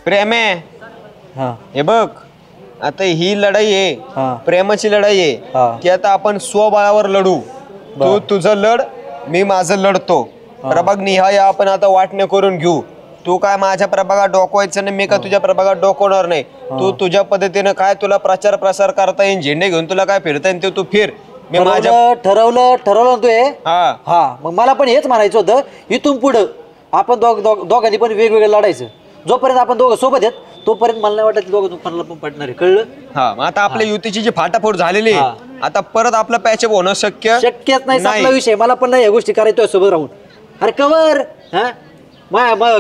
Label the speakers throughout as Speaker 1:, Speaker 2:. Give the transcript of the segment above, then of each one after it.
Speaker 1: प्रेमे हे बघ, आता ही लढाई आहे प्रेमाची लढाई आहे ती आता आपण स्वबळावर लढू. तू तुझं लढ, मी माझं लढतो. प्रभाग निहाय आपण आता वाटणे करून घेऊ. तू काय माझ्या प्रभागात डोकवायचं नाही, मी काय तुझ्या प्रभागात डोकवणार नाही. तू तुझ्या पद्धतीने काय तुला प्रचार प्रसार करता येईल, झेंडे घेऊन तुला काय फिरता येईल ते तू फिर. मी माझ्या
Speaker 2: ठरवलं तू मग मला पण हेच म्हणायचं होतं, इथून पुढं आपण दोघांनी पण वेगवेगळं लढायचं. जोपर्यंत आपण दोघं सोबत आहेत तोपर्यंत मला नाही वाटत दोघं दुकानाला पण पडणार आहे, कळलं?
Speaker 1: हा, आता आपल्या युतीची जी फाटाफोड झालेली आता परत आपलं पॅचअप होणं
Speaker 2: शक्यच नाही. आपला विषय मला पण नाही या गोष्टी करायच्या सोबत राहून. अरे कवर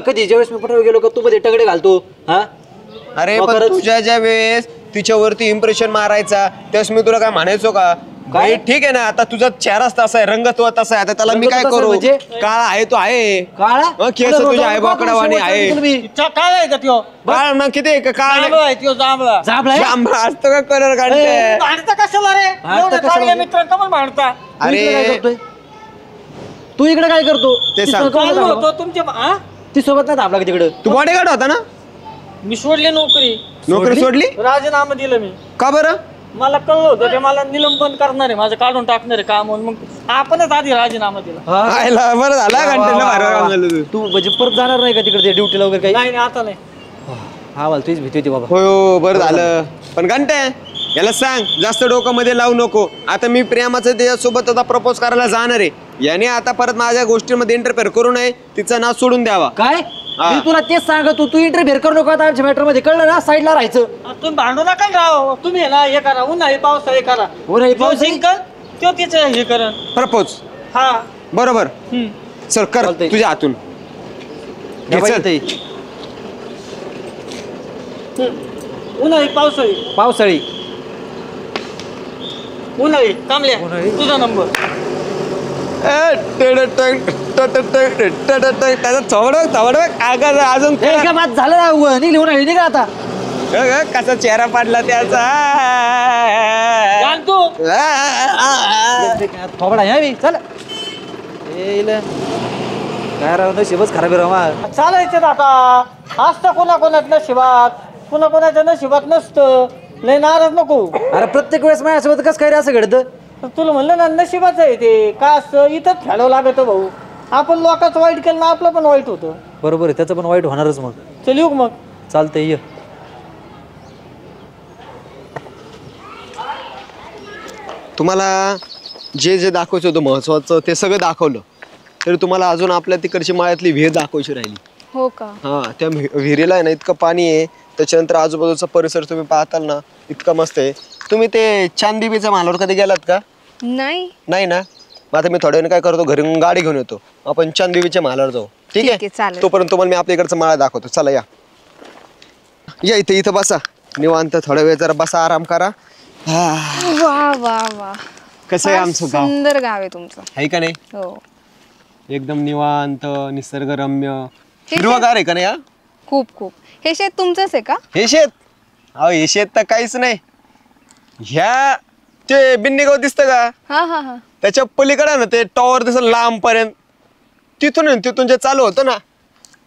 Speaker 2: कधी ज्यावेळेस मी पटवून गेलो का तू मध्ये टगडे घालतो.
Speaker 1: अरे पण तुझ्या ज्या वेळेस तिच्यावरती इम्प्रेशन मारायचा त्यावेळेस मी तुला काय म्हणायचो का? काय ठीक आहे ना, आता तुझा चेहराच तसा आहे, रंग तो तसा आहे, आता त्याला मी काय करू? काळा आहे तो आहे,
Speaker 2: काळा
Speaker 1: केस तुझ्या आहे, बोकडावाणी आहे.
Speaker 3: काय आहे का त्यो?
Speaker 1: काळ मग किती
Speaker 3: जांभळा आहे त्यो, जांभळा.
Speaker 1: जांभळा असतो का कलर काढते?
Speaker 3: भांडता कशाला रे? एवढं चांगल्या मित्रांना पण भांडता.
Speaker 1: अरे
Speaker 2: तू इकडे काय करतो?
Speaker 1: ते सांग.
Speaker 3: चाललो होतो तुमच्या
Speaker 2: ती सोबत नाही थांबला तिकडे.
Speaker 1: तू बॉडीगार्ड होता ना?
Speaker 3: मी सोडली नोकरी.
Speaker 1: नोकरी सोडली?
Speaker 3: राजीनामा दिलं मी.
Speaker 1: का बरं?
Speaker 3: मला कळलं होतं ते मला निलंबन करणार आहे, माझं काढून टाकणार आहे काम. मग आपणच आधी राजीनामा दिला.
Speaker 1: बरं झाला.
Speaker 2: तू म्हणजे परत जाणार नाही का तिकडे ड्युटीला वगैरे काही?
Speaker 3: नाही आता नाही.
Speaker 2: हा मला तुझीच भीती होती बाबा.
Speaker 1: हो बरं झालं. पण घंटे याला सांग जास्त डोकं मध्ये लावू नको. आता मी प्रेमाचं त्याच्यासोबत आता प्रपोज करायला जाणार आहे, याने आता परत माझ्या गोष्टींमध्ये इंटरफेअर करू नये, तिचा नाव सोडून द्यावा.
Speaker 2: काय मी तुला तेच सांगतो, तू इंटरफेअर करू नको आता आमच्या मॅटर मध्ये, कळलं ना? साईडला राहायचं.
Speaker 3: तुम्ही भांडू नका राव. तुम्ही ना हे करा, उन्हाळी पावसाळी करा.
Speaker 2: उन्हाळी पावसाळी
Speaker 3: जिंकल तो तिचं हे करण
Speaker 1: प्रपोज.
Speaker 3: हा
Speaker 1: बरोबर. चल कर तुझ्या हातून.
Speaker 3: उन्हाळी पावसाळी
Speaker 2: पावसाळी
Speaker 3: उन्हाळी कामल्या तुझा नंबर.
Speaker 1: अजून
Speaker 2: झालं ना, लिहून आली नाही का आता?
Speaker 1: कसा चेहरा पाडला त्याचा.
Speaker 3: तू
Speaker 2: थोबडा यावी चल. काय राव नशीबच खराब आहे.
Speaker 3: चालायचं आता. असतं कोणाकोणात नशिबात, कोणाकोणाच्या नशिबात नसतं. लय नाराज नको.
Speaker 2: अरे प्रत्येक वेळेस माझ्यासोबत कसं काय रे असं घडतं?
Speaker 3: तुला म्हणलं ना नशिबाच आहे ते. का असतं इथंच खेळावं लागतं भाऊ. आपण लोकांचं वाईट केलं ना आपलं पण वाईट होतं.
Speaker 2: बरोबर आहे, त्याचं पण वाईट होणारच. मग
Speaker 3: चल येऊ मग.
Speaker 2: चालतंय ये.
Speaker 1: तुम्हाला जे जे दाखवायचं होतं महत्वाचं ते सगळं दाखवलं, तरी तुम्हाला अजून आपल्या तिकडची माळ्यातली विहीर दाखवायची राहिली.
Speaker 4: हो का?
Speaker 1: हा, त्या विहिरीला आहे ना इतकं पाणी आहे, त्याच्यानंतर आजूबाजूचा परिसर तुम्ही पाहताल ना इतका मस्त आहे. तुम्ही ते चांददेवीच्या महालावर कधी गेलात का?
Speaker 4: नाही.
Speaker 1: नाही ना? मग आता मी थोड्या वेळाने काय करतो, घरी गाडी घेऊन येतो, आपण चांददेवीच्या महालावर जाऊ. ठीक आहे,
Speaker 4: चालेल.
Speaker 1: तोपर्यंत तुम्हाला मी आपल्या इकडचा माळा दाखवतो. चला या या इथे इथं बसा निवांत, थोडा वेळ जरा बसा, आराम करा.
Speaker 4: वा वा वा,
Speaker 1: कसं आहे आमचं गाव?
Speaker 4: सुंदर गाव आहे तुमचं.
Speaker 1: आहे का नाही?
Speaker 4: हो,
Speaker 1: एकदम निवांत, निसर्गरम्य, हिरवगार आहे का नाही?
Speaker 4: खूप खूप. हे शेत तुमचंच आहे का?
Speaker 1: हे शेत? अहो हे शेत तर काहीच नाही. ह्या ते बिन्नीगाव दिसतं का?
Speaker 4: हा हा हा.
Speaker 1: त्याच्या पलीकडे ना ते टॉवर दिसत लांब पर्यंत, तिथून जे चालू होतं ना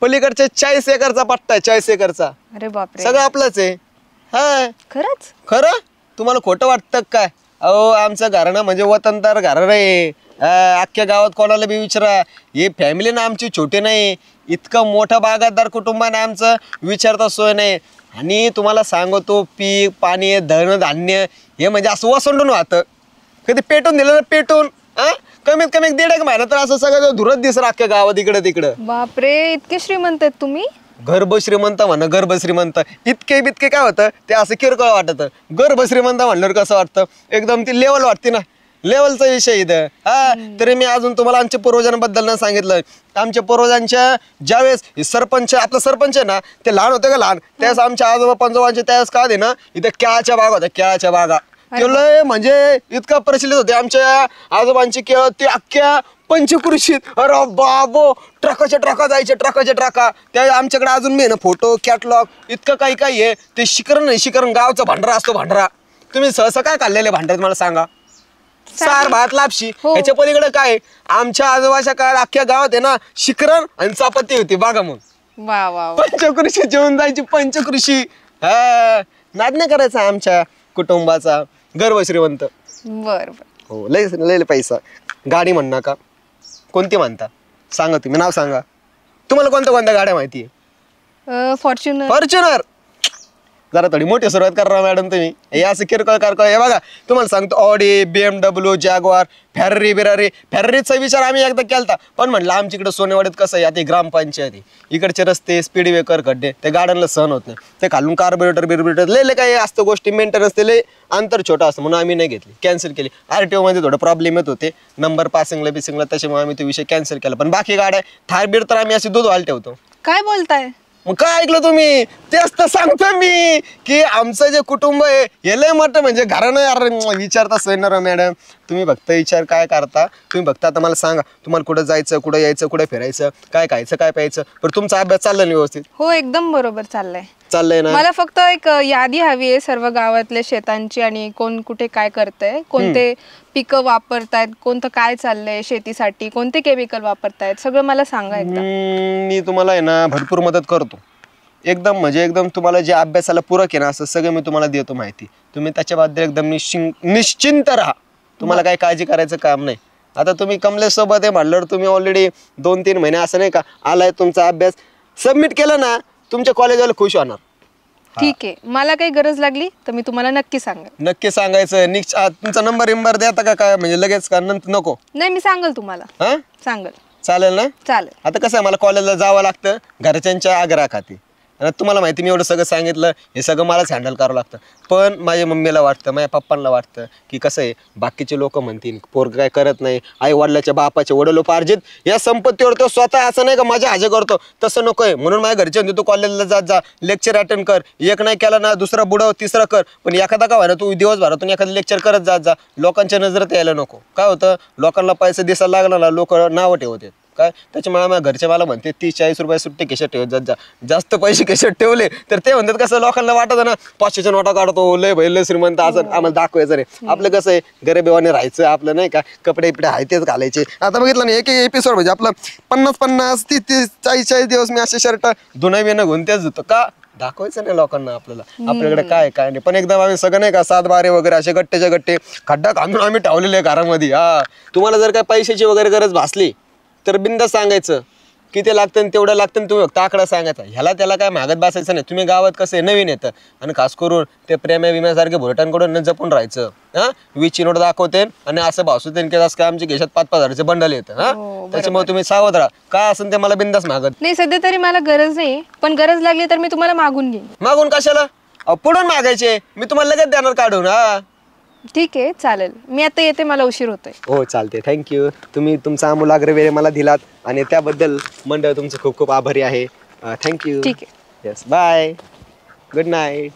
Speaker 1: पलीकडच्या 40 एकरचा पट्टा आहे. 40 एकरचा
Speaker 4: अरे बापरे,
Speaker 1: सगळं आपलंच आहे. हा
Speaker 4: खरंच?
Speaker 1: खरं? तुम्हाला खोटं वाटतं काय? अहो आमचं घराणं म्हणजे वतनदार घराणं आहे. अख्ख्या गावात कोणाला बी विचारा, हे फॅमिली ना आमची छोटी नाही, इतकं मोठं बागायतदार कुटुंब आहे आमचं, विचारता सोय नाही. आणि तुम्हाला सांगतो पीक पाणी धन धान्य हे म्हणजे असं वसंडून वाहतं. कधी पेटून दिलं ना, पेटून कमीत कमी 1.5 महिना तर असं सगळं धुरत दिसत अख्ख्या गावात इकडं तिकडं.
Speaker 4: बापरे, इतके श्रीमंत आहेत तुम्ही.
Speaker 1: गर्भ श्रीमंत म्हणा, गर्भ श्रीमंत इतके बितके काय होतं ते असं किरकोळ वाटत. गर्भ श्रीमंत म्हणल्यावर कसं वाटतं, एकदम ती लेवल वाटते ना, लेवलचा विषय इथं. हा, तरी मी अजून तुम्हाला आमच्या पूर्वजांबद्दल ना सांगितलं. आमच्या पूर्वजांच्या ज्यावेळेस सरपंच, आपलं सरपंच आहे ना, ते लहान होते का लहान, त्यावेळेस आमच्या आजोबा पंजोबांचे त्यावेळेस का दे ना इथं केळाच्या बागा होत्या, केळाच्या बागा. केळं म्हणजे इतका प्रचलित होते आमच्या आजोबांची केळं, ते अख्ख्या पंचकृषीत. अरे बाबो, ट्रकाच्या ट्रका जायचे, ट्रकाच्या ट्रका. त्या आमच्याकडे अजून मी ना फोटो कॅटलॉग इतकं काही काही आहे. ते शिकरण नाही, शिकरण गावचा भांडारा असतो, भांडारा. तुम्ही सहसा काय खाल्लेले भांडारात मला सांगा? सार भात लापशी
Speaker 4: हो.
Speaker 1: ह्याच्या पलीकडे काय आमच्या आजोबाच्या काळात अख्ख्या गावात आहे ना शिकरण आणि चापाती होती बागा मग
Speaker 4: वा वा वा.
Speaker 1: पंचकृषी जेवण जायची पंचकृषी हा नाद नाही करायचा आमच्या कुटुंबाचा गर्व श्रीमंत
Speaker 4: बर बर.
Speaker 1: हो लय लय पैसा गाडी म्हण नका कोणती म्हणता सांगा तुम्ही नाव सांगा तुम्हाला कोणत्या कोणत्या गाड्या माहिती आहे
Speaker 4: फॉर्च्युनर.
Speaker 1: फॉर्च्युनर जरा थोडी मोठी सुरुवात करा मॅडम तुम्ही हे असं किरकोळ कारकोळ हे बघा तुम्हाला सांगतो ऑडी BMW जॅगवार फॅररीचा विचार आम्ही एकदा केलता पण म्हटलं आमच्याकडे सोनेवाडीत कसं आहे आता ग्रामपंचायत आहे इकडचे रस्ते स्पीड ब्रेकर खड्डे ते गाड्यांना सहन होत नाही ते खालून कार्बोरेटर लय काही असतं गोष्टी मेंटेनन्स ते लय अंतर छोटं असतं म्हणून आम्ही नाही घेतली कॅन्सल केली RTO मध्ये थोडं प्रॉब्लेम येत होते नंबर पासिंगला बिसिंगला त्याच्यामुळे आम्ही तो विषय कॅन्सल केला पण बाकी गाड्या थार बीड तर आम्ही अशी दूध व्हायला ठेवतो
Speaker 4: काय बोलताय?
Speaker 1: मग काय ऐकलं तुम्ही तेच तर सांगतो मी की आमचं जे कुटुंब आहे हे लय मोठं म्हणजे घरानं यार विचारता सोयणार मॅडम तुम्ही फक्त विचार काय करता तुम्ही फक्त आता मला सांगा तुम्हाला कुठं जायचं कुठं यायचं कुठं फिरायचं काय खायचं काय प्यायचं पण तुमचा अभ्यास चालला नाही व्यवस्थित
Speaker 4: हो एकदम बरोबर चाललंय.
Speaker 1: चाललंय ना
Speaker 4: मला फक्त एक यादी हवी आहे सर्व गावातल्या शेतांची आणि कोण कुठे काय करतंय कोणते पिकं वापरतायत कोणतं काय चाललंय शेतीसाठी कोणते केमिकल वापरतायत सगळं मला सांगा एकदा.
Speaker 1: मी तुम्हाला आहे ना भरपूर मदत करतो एकदम म्हणजे एकदम तुम्हाला जे अभ्यासाला पूरक आहे ना असं सगळं मी तुम्हाला देतो माहिती तुम्ही त्याच्याबद्दल एकदम निश्चिंत राहा तुम्हाला काही काळजी करायचं काम नाही. आता तुम्ही कमलेशसोबत आहे म्हणल्यावर तुम्ही ऑलरेडी 2-3 महिने असं नाही का आलाय तुमचा अभ्यास सबमिट केला ना तुमच्या कॉलेजवाले खुश होणार.
Speaker 4: ठीक आहे मला काही गरज लागली तर मी तुम्हाला नक्की सांगेन.
Speaker 1: नक्की सांगायचं तुमचा नंबर देता का म्हणजे लगेच का नंतर नको
Speaker 4: नाही मी सांगेल तुम्हाला.
Speaker 1: हा
Speaker 4: सांगेल.
Speaker 1: चालेल ना.
Speaker 4: चालेल.
Speaker 1: आता कसं आहे मला कॉलेजला जावं लागतं घरच्यांच्या आग्रहाखाती आणि तुम्हाला माहिती मी एवढं सगळं सांगितलं हे सगळं मलाच हँडल करावं लागतं पण माझ्या मम्मीला वाटतं माझ्या पप्पांना वाटतं की कसं आहे बाकीचे लोक म्हणतील पोरग काय करत नाही आई वडिलाच्या बापाचे वडिलोपार्जित या संपत्तीवर तो स्वतः असं नाही का माझ्या हाजे करतो तसं नको आहे म्हणून माझ्या घरचे म्हणते तू कॉलेजला जा लेक्चर अटेंड कर एक नाही केला ना दुसरा बुडाव तिसरा कर पण एखादा का व्हायला तू दिवसभरातून एखादं लेक्चर करत जा लोकांच्या नजरेत यायला नको काय होतं लोकांना पैसा दिसायला लागला ना लोक नावं ठेवतात काय त्याच्यामुळे माझ्या घरचे मला म्हणते 30-40 रुपये सुट्टे खिशात ठेवत जास्त पैसे खिशात ठेवले तर ते म्हणतात कसं लोकांना वाटत ना 500च्या नोटा काढतो लय लय श्रीमंत असं आम्हाला दाखवायचं रे आपलं कसं आहे गरिबीवाने राहायचं आपलं नाही का कपडे बिपडे आहे तेच घालायचे. आता बघितलं ना एक एपिसोड म्हणजे आपलं 50-50 30-40 दिवस मी असे शर्ट धुणं बिणं घेऊन तेच धुतो का दाखवायचं नाही लोकांना आपल्याकडे काय काय नाही पण एकदम आम्ही सगळं नाही का 7-12 वगैरे असे गट्टेच्या गट्टे खड्डा घालून आम्ही ठेवलेले घरामध्ये. हा तुम्हाला जर काय पैशाची वगैरे गरज भासली तर बिंदा सांगायचं किती लागतं तेवढं लागतं तुम्ही फक्त आकडा सांगायचा ह्याला त्याला काय मागत बसायचं नाही. तुम्ही गावात कसं आहे नवीन येतं आणि खास करून ते प्रेम्या विम्यासारखे भोरटांकडून न जपून राहायचं. हा 20ची नोट दाखवते आणि असं भासूते की असं काय आमच्या घेशात 5-5 हजाराचे बंडल येतं. हा त्याच्यामुळे तुम्ही सावध राहा काय असेल ते मला बिंदास मागत
Speaker 4: नाही सध्या तरी मला गरज नाही पण गरज लागली तर मी तुम्हाला मागून घेईन.
Speaker 1: मागून कशाला पुढून मागायचे मी तुम्हाला लगेच देणार काढून. हा
Speaker 4: ठीक आहे चालेल मी आता येते मला उशीर होतोय.
Speaker 1: हो चालते थँक्यू तुम्ही तुमचा अमूलाग्र वेळ मला दिलात आणि त्याबद्दल मंडळ तुमचं खूप खूप आभारी आहे. थँक्यू.
Speaker 4: ठीक आहे.
Speaker 1: Yes bye good night.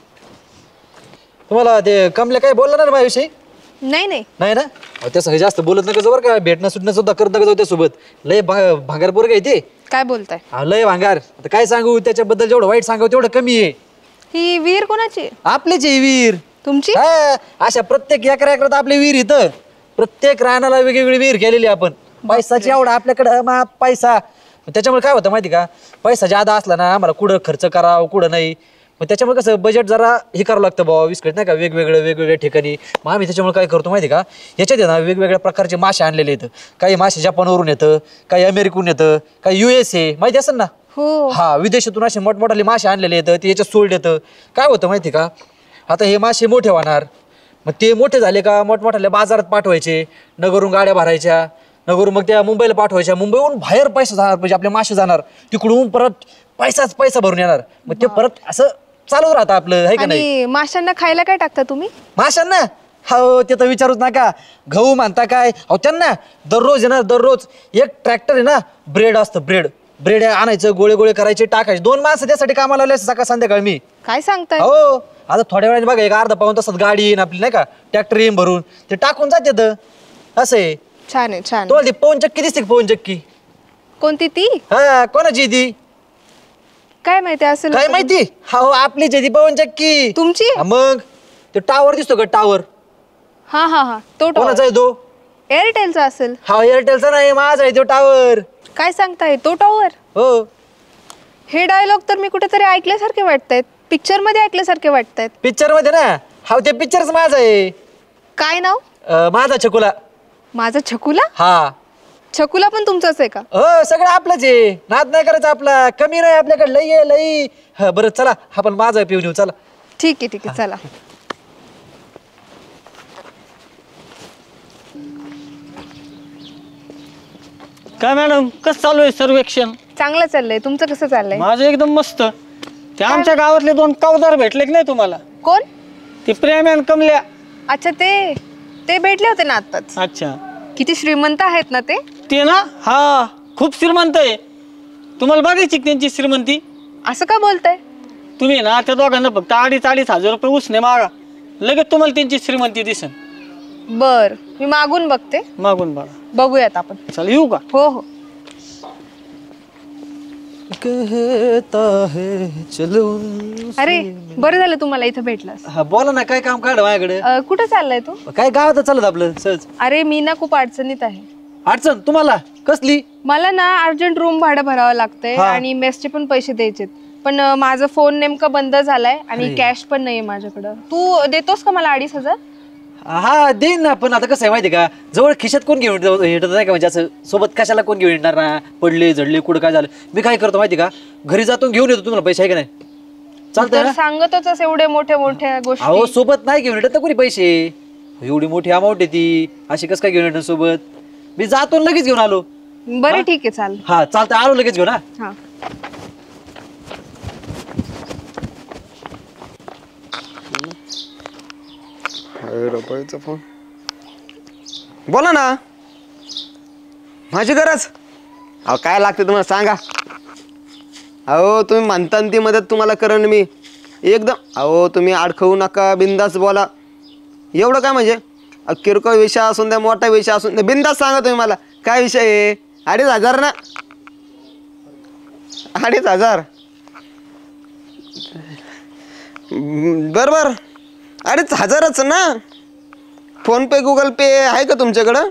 Speaker 2: तुम्हाला ते कमले काय बोलला ना माझ्याविषयी
Speaker 4: नाही नाही
Speaker 2: नाही ना त्या सगळं जास्त बोलत नका जाऊ बरं का भेटणं सुटणं सुद्धा करत नका जाऊ त्यासोबत लय भांगार पोरग आहे ते.
Speaker 4: काय बोलताय?
Speaker 2: लय भांगार आता काय सांगू त्याच्याबद्दल जेवढं वाईट सांगावं तेवढं कमी आहे.
Speaker 4: ही विहीर कोणाची आहे?
Speaker 2: आपलेच आहे विहीर.
Speaker 4: तुमची?
Speaker 2: हा अशा प्रत्येक एकरात आपली विहीर इथं प्रत्येक रानाला वेगवेगळी विहीर केलेली आपण पैसाची एवढा आपल्याकडं पैसा त्याच्यामुळे काय होतं माहिती का पैसा जादा असला ना आम्हाला कुठं खर्च करावं कुठं नाही मग त्याच्यामुळे कसं बजेट जरा हे करावं लागतं बाबा विस्कट नाही का वेगवेगळ्या ठिकाणी. मग आम्ही त्याच्यामुळे काय करतो माहिती का याच्यात ना वेगवेगळ्या प्रकारचे मासे आणलेले येतं काही मासे जपानवरून येतं काही अमेरिकून येतं काही USA माहिती असेल ना.
Speaker 4: हो
Speaker 2: हा विदेशातून असे मोठमोठाले मासे आणलेले येतं ते याच्यात सोल्ड येतं. काय होतं माहिती का आता हे मासे मोठे होणार मग ते मोठे झाले का मोठमोठ्याल्या बाजारात पाठवायचे नगरून गाड्या भरायच्या नगरून मग त्या मुंबईला पाठवायच्या मुंबईहून बाहेर पैसा जाणार म्हणजे आपले मासे जाणार तिकडून परत पैसा भरून येणार मग ते परत असं चालू राहतं आपलं आहे का नाही.
Speaker 4: आणि माशांना खायला काय टाकता तुम्ही?
Speaker 2: माशांना हो ते तर विचारूच नका गहू म्हणता काय अहो त्यांना दररोज आहे ना दररोज एक ट्रॅक्टर आहे ना ब्रेड असतं ब्रेड आणायचं गोळे करायचे टाकायचे 2 माणसं त्यासाठी कामाला लावले सकाळ संध्याकाळ मी.
Speaker 4: काय सांगताय?
Speaker 2: हो आता थोड्या वेळाने बघा एक अर्धा पाऊण तासात गाडी येईन आपली नाही का ट्रॅक्टर येईन भरून ते टाकून जाते असं आहे.
Speaker 4: छान आहे छान.
Speaker 2: तो ती पवन चक्की दिसते पवन चक्की.
Speaker 4: कोणती ती?
Speaker 2: हा कोणाची ती
Speaker 4: काय माहिती असेल
Speaker 2: काय माहिती हो आपलीच आहे ती पवन चक्की.
Speaker 4: तुमची?
Speaker 2: हा, मग तो टावर दिसतो का टावर
Speaker 4: हा हा हा तो
Speaker 2: कोणाचा आहे तो
Speaker 4: एअरटेलचा असेल.
Speaker 2: हा एअरटेलचा नाही, माझा आहे तो टावर.
Speaker 4: काय सांगताय, तो टॉवर?
Speaker 2: हो.
Speaker 4: हे डायलॉग तर मी कुठेतरी ऐकल्यासारखे वाटतायत, पिक्चर मध्ये ऐकल्यासारखे वाटतायत.
Speaker 2: पिक्चर मध्ये ना, हा ते पिक्चरच माझा आहे.
Speaker 4: काय नाव?
Speaker 2: माझा छकुला.
Speaker 4: माझा छकुला?
Speaker 2: हा.
Speaker 4: छकुला पण तुमचाच आहे का?
Speaker 2: हो, सगळं आपलंच आहे, नाद नाही करायचा आपला, कमी नाही आपल्याकडे, लई आहे लई. हा बरं चला, आपण माझा पिऊन येऊ, चला.
Speaker 4: ठीक आहे ठीक आहे, चला.
Speaker 3: काय मॅडम, कसं चालू आहे सर्वेक्षण?
Speaker 4: चांगलं चाललंय, तुमचं कसं चाललंय?
Speaker 3: माझं एकदम मस्त. ते आमच्या गावातले 2 कावदार भेटले की नाही तुम्हाला?
Speaker 4: कोण?
Speaker 3: ते प्रेम आणि कमल्या.
Speaker 4: अच्छा, ते भेटले होते ना आताच.
Speaker 3: अच्छा.
Speaker 4: किती श्रीमंत आहेत ना ते.
Speaker 3: ते ना, हा खूप श्रीमंत आहे. तुम्हाला बघायची का त्यांची श्रीमंती?
Speaker 4: असं का बोलताय?
Speaker 3: तुम्ही ना त्या दोघांना फक्त 2,500 रुपये उसने मागा, लगेच तुम्हाला त्यांची श्रीमंती दिसेल.
Speaker 4: बर, मी मागून बघते.
Speaker 3: मागून बघा.
Speaker 4: बघूयात आपण.
Speaker 3: चला येऊ का?
Speaker 4: हो हो.
Speaker 2: कहता है चलो.
Speaker 4: अरे बरं झालं तुम्हाला इथं भेटलास.
Speaker 2: हा बोला ना, काय काम काढ माझ्याकडे.
Speaker 4: कुठं चाललाय तू?
Speaker 2: काय गावात चालत आपलं सहज.
Speaker 4: अरे मी ना खूप अडचणीत आहे.
Speaker 2: अडचण तुम्हाला कसली?
Speaker 4: मला ना अर्जंट रूम भाडं भरावं लागतंय आणि मेसचे पण पैसे द्यायचे, पण माझा फोन नेमका बंद झालाय आणि कॅश पण नाहीये माझ्याकडं. तू देतोस का मला 2,500?
Speaker 2: हा देईन ना, पण आता कसं आहे माहिती का, जवळ खिशात कोण घेऊन येत नाही का, म्हणजे असं सोबत कशाला कोण घेऊन येणार ना, पडले झडले कुठं काय झालं. मी काय करतो माहिती का, घरी जातो घेऊन येतो, तुम्हाला पैसे आहे का नाही? चालतंय ना?
Speaker 4: सांगतोच एवढे मोठ्या गोष्टी.
Speaker 2: अहो सोबत नाही घेऊन येत ना कोणी पैसे, एवढी मोठी अमाऊंट आहे ती, अशी कसं काय घेऊन येणार सोबत? मी जातो लगेच घेऊन आलो.
Speaker 4: बरं ठीक आहे, चाल.
Speaker 2: हा चालतंय, आलो लगेच घेऊन.
Speaker 4: हा.
Speaker 1: फोन बोला ना, माझी गरज. अहो काय लागते तुम्हाला सांगा. अहो तुम्ही म्हणता ती मदत तुम्हाला करेन मी एकदम. अहो तुम्ही अडखवू नका, बिंदास बोला. एवढं काय म्हणजे, किरकोळ विषय असून द्या, मोठा विषय असून द्या, बिंदास सांगा तुम्ही मला काय विषय आहे. 2,500 ना, 2,500. बरं 2,500च ना. फोन पे गुगल पे आहे का तुमच्याकडं?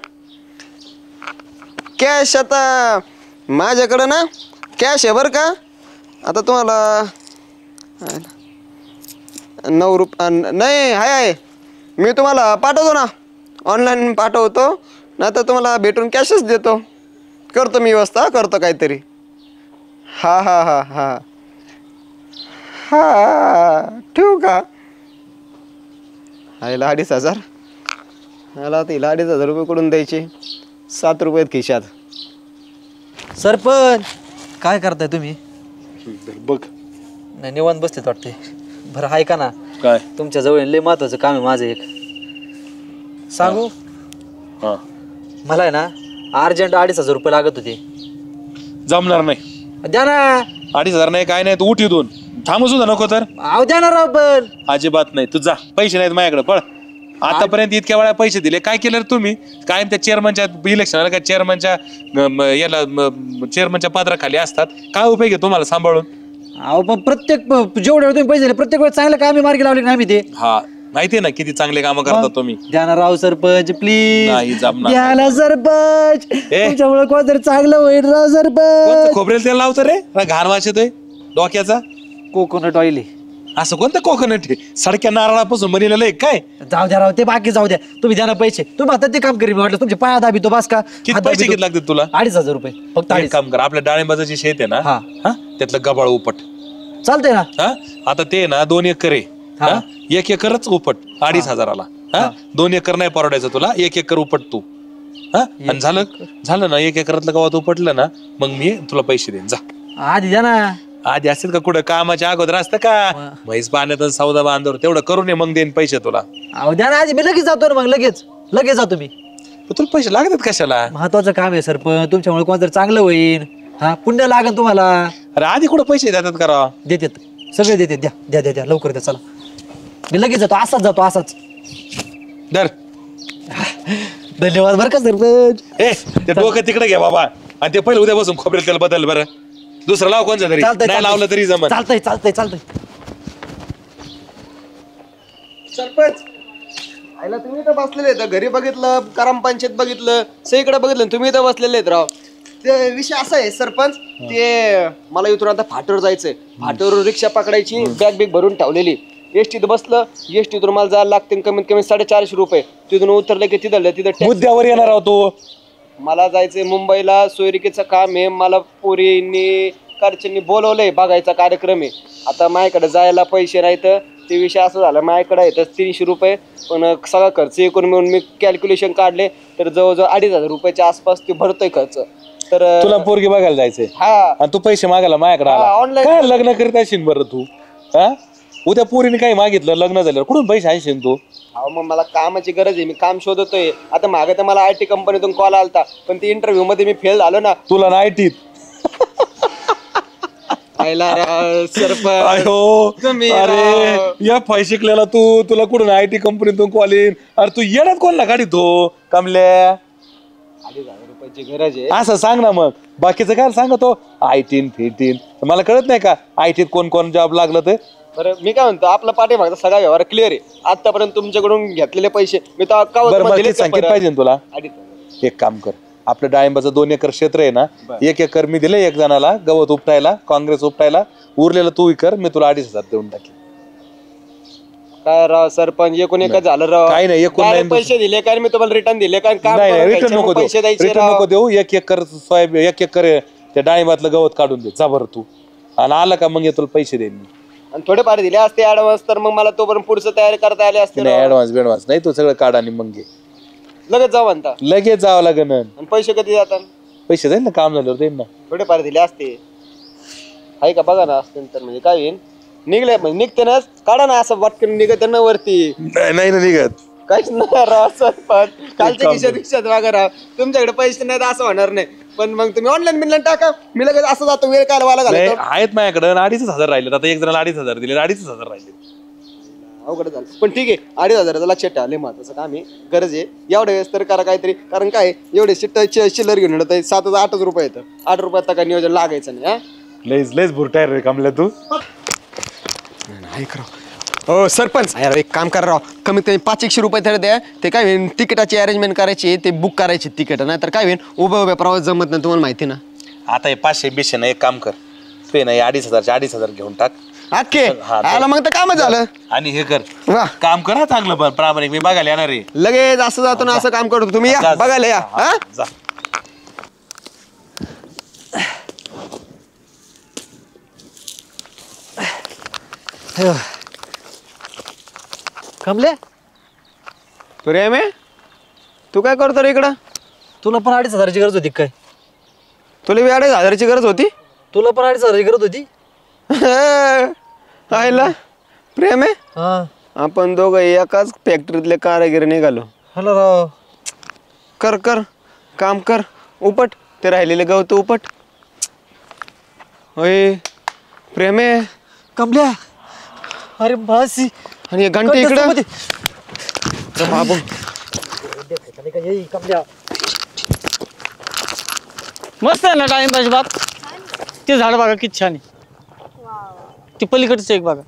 Speaker 1: कॅश आता माझ्याकडं ना कॅश आहे बरं का. आता तुम्हाला 9 रुपये नाही आहे, मी तुम्हाला पाठवतो ना, ऑनलाईन पाठवतो, नाही तर तुम्हाला भेटून कॅशच देतो. करतो मी व्यवस्था, करतो काहीतरी. हा हा हा हा हा ठेवू का? आईला 2,500. मला तिला 2,500 रुपये कडून द्यायचे, 7 रुपये खिशात.
Speaker 2: सरपंच काय करताय तुम्ही?
Speaker 5: बघ
Speaker 2: नाही निवांत बसलेत वाटते. बरं ऐका ना,
Speaker 5: काय
Speaker 2: तुमच्या जवळ लय महत्वाचं काम आहे माझं एक. सांगू?
Speaker 5: हा
Speaker 2: मला आहे ना अर्जंट 2,500 रुपये लागत होते.
Speaker 5: जमणार नाही.
Speaker 2: द्या ना.
Speaker 5: 2,500 नाही काय नाही, तू उठ इथून. थांबू सुद्धा नको तर.
Speaker 2: अहो द्या ना राव. पण
Speaker 5: अजिबात नाही, तू जा. पैसे नाहीत माझ्याकडे, पळ. आतापर्यंत इतक्या वेळा पैसे दिले, काय केलं रे तुम्ही? कायम त्या चेअरमनच्या इलेक्शनला का चेअरमनच्या याला चेअरमनच्या पदराखाली असतात. काय उपयोग आहे तुम्हाला सांभाळून?
Speaker 2: अहो पण प्रत्येक जेवढे तुम्ही पैसे दिले प्रत्येक वेळेस चांगलं कामी मार्गी लावले ना आम्ही ते.
Speaker 5: हा माहितीये ना किती चांगले काम करता तुम्ही.
Speaker 2: द्या ना राव सरपंच प्लीज.
Speaker 5: नाही जमणार.
Speaker 2: द्या ना सरपंच, तुमच्यामुळे कोणतरी चांगलं होईल राव सरपंच.
Speaker 5: खोबरेल तेल लावतं रे, घाण वास येतोय डोक्याचा.
Speaker 2: Coconut oil.
Speaker 5: असं कोणतं कोकोनट आहे? सडक्या नारळापासून बनलेलं आहे काय?
Speaker 2: जाऊ द्या राव, ते बाकी जाऊ द्या. तुम्ही द्या ना पैसे. तुम्ही आता ते काम करीन वाटलं, तुमचे पाया दाबी तो बास का.
Speaker 5: किती पैसे किती लागतात तुला?
Speaker 2: 2,500 रुपये फक्त.
Speaker 5: एक काम कर, आपल्या डाळिंबाचं शेत आहे ना,
Speaker 2: हा.
Speaker 5: हा त्यातलं गबाळ उपट.
Speaker 2: चालतंय ना.
Speaker 5: हा आता ते ना 2 एकर आहे.
Speaker 2: हा.
Speaker 5: हा? 1 एकरच उपट 2,500ला. हा 2 एकर नाही परवडायचं तुला, 1 एकर उपट तू. हा आणि झालं ना 1 एकरातलं गावात उपटलं ना, मग मी तुला पैसे देईन. जा
Speaker 2: आधी द्या ना.
Speaker 5: आधी असतील का कुठं कामाच्या अगोदर असतं का? म्हैस बांधत सौदा बांधवर तेवढं करून ये, मग देईन पैसे तुला.
Speaker 2: अहो द्या ना आधी, मी लगेच जातो ना. मग लगेच जातो मी.
Speaker 5: तुला पैसे लागतात कशाला?
Speaker 2: महत्वाचं काम आहे सरपंच, तुमच्यामुळे कोणतरी चांगलं होईल. हा पुण्य लागेल तुम्हाला.
Speaker 5: अरे आधी कुठं पैसे देतात करा?
Speaker 2: देतात सगळे देतात. द्या द्या द्या द्या लवकर द्या. चला मी लगेच जातो, असाच.
Speaker 5: धर.
Speaker 2: धन्यवाद बरं का सरपंच.
Speaker 5: ते डोकं तिकडे घ्या बाबा, आणि ते पहिले उद्यापासून खोबरेल तेल बदल बरं. दुसरं लाव कोणचं तरी. नाही लावलं तरी जमत.
Speaker 2: चालतंय.
Speaker 1: सरपंच आईला तुम्ही इथं बसलेले आहेत घरी बघितलं ग्रामपंचायत बघितलं सगळीकडे बघितलं तुम्ही इथं बसलेले आहेत राव. ते विषय असा आहे सरपंच ते मला इथून आता फाट्यावर जायचंय फाट्यावरून रिक्षा पकडायची बॅग बिग भरून ठेवलेली एसटीत बसलं एसटीतून मला जायला लागते कमीत कमी 450 रुपये तिथून उतरलं की तिथं
Speaker 5: मुद्द्यावर येणार आहोत
Speaker 1: मला जायचंय मुंबईला सोयरिकेचं काम आहे मला पोरींनी घरच्यांनी बोलवलंय बघायचा कार्यक्रम आहे आता माझ्याकडे जायला पैसे नाहीत ते विषय असं झाला माझ्याकडे येतं 300 रुपये पण सगळा खर्च एकूण मिळून मी कॅल्क्युलेशन काढले तर जवळजवळ 2500 रुपयाच्या आसपास ते भरतोय खर्च तर
Speaker 5: तुला पोरगी बघायला जायचंय
Speaker 1: हा
Speaker 5: आणि तू पैसे मागायला माझ्याकडे आला
Speaker 1: online.
Speaker 5: काय लग्न करीत असशील बरं तू हा उद्या पोरीने काही मागितलं लग्न झालं कुठून पैसे आणशील तू
Speaker 1: अहो मग मला कामाची गरज आहे मी काम शोधतोय आता मागे तर मला IT कंपनीतून कॉल आलता पण ती इंटरव्ह्यू मध्ये मी फेल झालो ना
Speaker 5: तुला नाही टीत
Speaker 1: सरपंच तुम्ही
Speaker 5: अरे या पैसे शिकलेला तुला कुठून IT कंपनीतून कॉल येईन अरे तू येण्यात कोणला गाडी तो कमल्या
Speaker 1: 2,500 रुपयाची गरज आहे
Speaker 5: असं सांग ना मग बाकीचं काय सांगतो IT मला कळत नाही का IT कोण कोण जॉब लागलं ते
Speaker 1: बरं मी काय म्हणतो आपला पाठीमागचा सगळा व्यवहार क्लिअर आहे आतापर्यंत तुमच्याकडून घेतलेले पैसे मी तर
Speaker 5: बरं मला संकेत पाहिजे ना तुला
Speaker 1: 2,500.
Speaker 5: एक काम कर आपलं डाळिंबाचं 2 एकर क्षेत्र आहे ना 1 एकर मी दिलं एक जणाला गवत उपटायला काँग्रेस उपटायला उरलेलं तू कर मी तुला 2,500 देऊन टाकेल
Speaker 1: काय राव सरपंच एकूण एकच झालं राव
Speaker 5: काही नाही, एकूण
Speaker 1: Direct
Speaker 5: नाही.
Speaker 1: पैसे दिले काय मी तुम्हाला रिटर्न दिले काय काम
Speaker 5: नाही
Speaker 1: करून
Speaker 5: रिटर्न
Speaker 1: घ्यायचे,
Speaker 5: नको
Speaker 1: मग पैसे
Speaker 5: देऊ
Speaker 1: द्यायचे
Speaker 5: रिटर्न
Speaker 1: राव.
Speaker 5: नको देऊ 1 एकर सोयाबीन 1 एकर त्या डाळिंबातलं गवत काढून दे जा बरं तू आणि आला का मग तुला पैसे देईन मी
Speaker 1: आणि थोडेफार दिले असते ऍडव्हान्स तर मग मला तोपर्यंत पुढचं तयारी करता आले असते
Speaker 5: नाही
Speaker 1: राव.
Speaker 5: ऍडव्हान्स नाही तू सगळं काढ आणि मग घे
Speaker 1: लगेच जाऊ म्हणता
Speaker 5: लगेच जावं लागेल
Speaker 1: आणि पैसे कधी जातात
Speaker 5: पैसे जाईल ना काम झाल्यावर देईन ना
Speaker 1: थोडेफार दिले असते आहे का बघा ना असते तर म्हणजे काय होईल निघले म्हणजे निघते ना काढा ना असं वाटकन निघत ना वरती
Speaker 5: नाही ना निघत
Speaker 1: काहीच नाही राव सरपंच कालच्या खिशात बघा राव तुमच्याकडे पैसे नाहीत असं होणार नाही पण मग तुम्ही ऑनलाईन बिनलाईन टाका मी लगेच असं जातो वेळ काय वाला
Speaker 5: नाही
Speaker 1: घालतो
Speaker 5: आहेत माझ्याकडे 2,500 राहिले आता एक जणाला 2,500 दिले 2,500 राहिले
Speaker 1: अवघड झालं पण ठीक आहे 2,500 लक्षात ठेवा लय महत्वाचं काम आहे गरज आहे एवढ्या वेळेस तर करा काहीतरी कारण काय एवढे चिल्लर घेऊन येत 7-8 रुपये येतं 8 रुपयात काय नियोजन लागायचं नाही हा
Speaker 5: लयच बुरटायर रे कमल्या तू
Speaker 1: हो सरपंच यार एक काम करा राव कमीत कमी 500 रुपये तरी द्या ते काय होईल तिकिटाची अरेंजमेंट करायची ते बुक करायची तिकीट नाही तर काय होईल उभ्या प्रवास जमत नाही तुम्हाला माहिती ना
Speaker 5: आता हे 500 ना एक काम कर ते नाही 2,500 घेऊन टाक
Speaker 1: अख्खे
Speaker 5: हा,
Speaker 1: आला मग तर काम झालं
Speaker 5: आणि हे कर
Speaker 1: वा
Speaker 5: काम करा चांगलं पण प्रामाणिक मी बघायला येणार आहे
Speaker 1: लगेच असं जातो ना असं काम करतो तुम्ही या
Speaker 5: जा,
Speaker 1: बघायला या हा
Speaker 5: जा
Speaker 2: कमले
Speaker 1: प्रेम आहे तू काय करतो रे इकडं
Speaker 2: तुला पण 2,500ची गरज होती काय
Speaker 1: तुला 2,500ची गरज होती
Speaker 2: तुला पण 2,500ची गरज होती
Speaker 1: आयला प्रेम आहे
Speaker 2: हा
Speaker 1: आपण दोघं एकाच फॅक्टरीतले कारागीर निघालो
Speaker 2: हॅलो राव
Speaker 1: कर कर काम कर उपट ते राहिलेले गवत उपट होय प्रेम आहे
Speaker 2: कमल्या अरे बासी
Speaker 1: आणि हे घंटे इकडं बाबू
Speaker 2: कमल्या
Speaker 3: मस्त आहे ना डाळिंबाची बाग ते झाड बघा किती छान आहे ते पलीकडचं एक बघा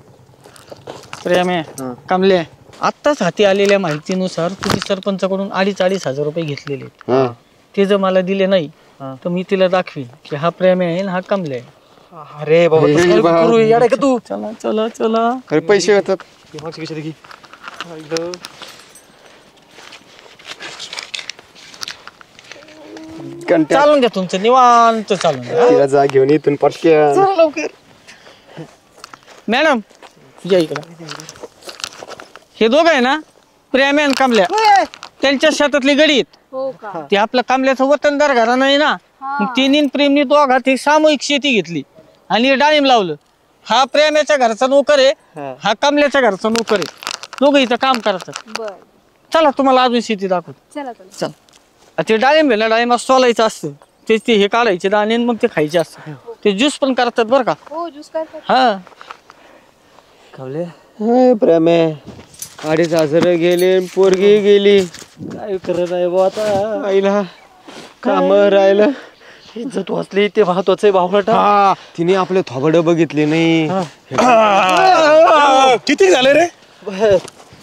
Speaker 3: प्रेम आहे कमले आत्ताच हाती आलेल्या माहितीनुसार तुम्ही सरपंचाकडून 2,500 रुपये घेतलेले आहेत. ते जर मला दिले नाही तर मी तिला दाखवीन की हा प्रेम आहे आणि हा कमले आहे.
Speaker 2: अरे बाबा तसं काय करू येडा आहे का तू
Speaker 3: चला चला चला
Speaker 1: अरे पैसे येतात घंटे
Speaker 3: चालून घ्या तुमचं निवांत चालून घ्या.
Speaker 1: तिला जा घेऊन इथून पटक्या
Speaker 3: चला लवकर मॅडम या इकडं हे दोघं आहे ना प्रेम आहे आणि कमल्या त्यांच्या शेतातली गडी आहेत.
Speaker 4: हो का
Speaker 3: ते आपलं कमल्याचं वतनदार घराणं आहे ना मग तिन्ही प्रेमनी दोघात एक सामूहिक शेती घेतली आणि डाळिंब लावलं. हा प्रेमाच्या घरचा नोकर आहे हा कमल्याच्या घरचा नोकर आहे दोघं इथं काम करतात.
Speaker 4: बर
Speaker 3: चला तुम्हाला अजून शेती दाखवतो.
Speaker 4: चला चला
Speaker 3: चल ते डाळिंब आहे ना डाळिंब सोलायचं असतं ते हे काढायचे दाणे आणि मग ते खायचे असतं ते ज्यूस पण करतात बरं का.
Speaker 4: हो ज्यूस करतात
Speaker 3: हा
Speaker 1: हाय प्रेम आहे 2,500 गेले पोरगी गेली
Speaker 2: काय करत आहे बा आता
Speaker 1: आईला काम राहिलं
Speaker 2: इज्जत वाचली ते महत्वाचं आहे भावनाटा
Speaker 1: हा तिने आपले थोबड बघितले नाही
Speaker 5: किती झाले रे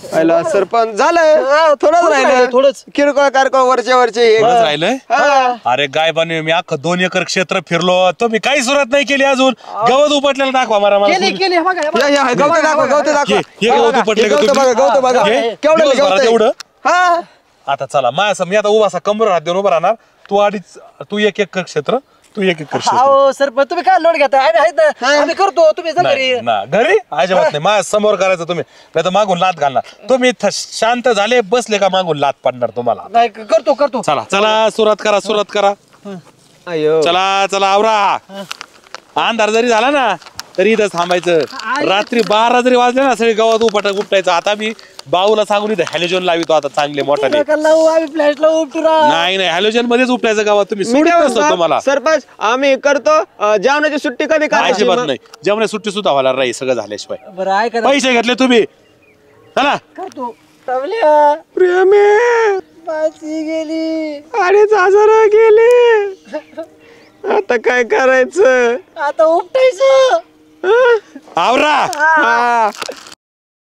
Speaker 1: पहिला सरपंच झालं थोडंच राहिलं
Speaker 2: थोडंच.
Speaker 1: किरकोळ कारकोळ वरचे हे.
Speaker 5: थोडंच राहिलंय
Speaker 1: हा.
Speaker 5: अरे गाय बने मी अख्खं 2 एकर क्षेत्र फिरलो तुम्ही काही सुरुवात नाही केली अजून गवत उपटलेलं दाखवा मला
Speaker 2: केली केली हे बघा, हे बघा.
Speaker 1: या, गवतं दाखवा गवतं दाखवा
Speaker 5: हे गवत उपटले का
Speaker 1: गवतं
Speaker 5: तुम्ही?
Speaker 1: बघा गवतं बघा
Speaker 5: हे?
Speaker 1: केवढं
Speaker 5: दिवसभरात
Speaker 1: गवतं आहे.
Speaker 5: एवढं?
Speaker 1: हा
Speaker 5: आता चला माझ्या मी आता उभा असा कंबर हात देऊन उभा राहणार तू 1 एकर क्षेत्र तू 1 एकर क्षेत्र
Speaker 2: अहो सरपंच तुम्ही काय लोड घेता आम्ही आहेत ना आम्ही करतो तुम्ही जा घरी.
Speaker 5: नाही ना घरी अजिबात नाही माझ्या समोर करायचं तुम्ही नाही तर मागून लात घालणार तुम्ही शांत झाले बसले का मागून लात पडणार तुम्हाला
Speaker 2: नाही करतो
Speaker 5: चला चला सुरुवात करा
Speaker 1: अयो
Speaker 5: चला चला आवरा अंधार जरी झाला ना तरी इथं थांबायचं रात्री 12 जरी वाजले ना सगळे गावात उपटायचं आता मी बाऊला सांगून इथं हॅलोजन लावितो आता चांगले मोठाले
Speaker 2: नका लावू आम्ही फ्लॅश लावू उपटुरा.
Speaker 5: नाही हॅलोजन मध्येच उपटायचं गावात तुम्ही
Speaker 1: मी
Speaker 5: सुट्टी
Speaker 1: काय
Speaker 5: नसतो
Speaker 1: म्हणतो,
Speaker 5: तुम्हाला
Speaker 1: सरपंच आम्ही करतो जेवणाची सुट्टी कधी करायची
Speaker 5: अजिबात
Speaker 1: मग?
Speaker 5: नाही जेवण सुट्टी सुद्धा व्हायला राही सगळं झाल्याशिवाय
Speaker 2: बरं ऐका ना
Speaker 5: पैसे घेतले तुम्ही चला
Speaker 2: करतो टवल्या
Speaker 1: प्रेमे
Speaker 2: माझी गेली
Speaker 1: 2,500 गेले आता काय करायचं
Speaker 2: आता उपटायचं
Speaker 5: आवरा
Speaker 1: हा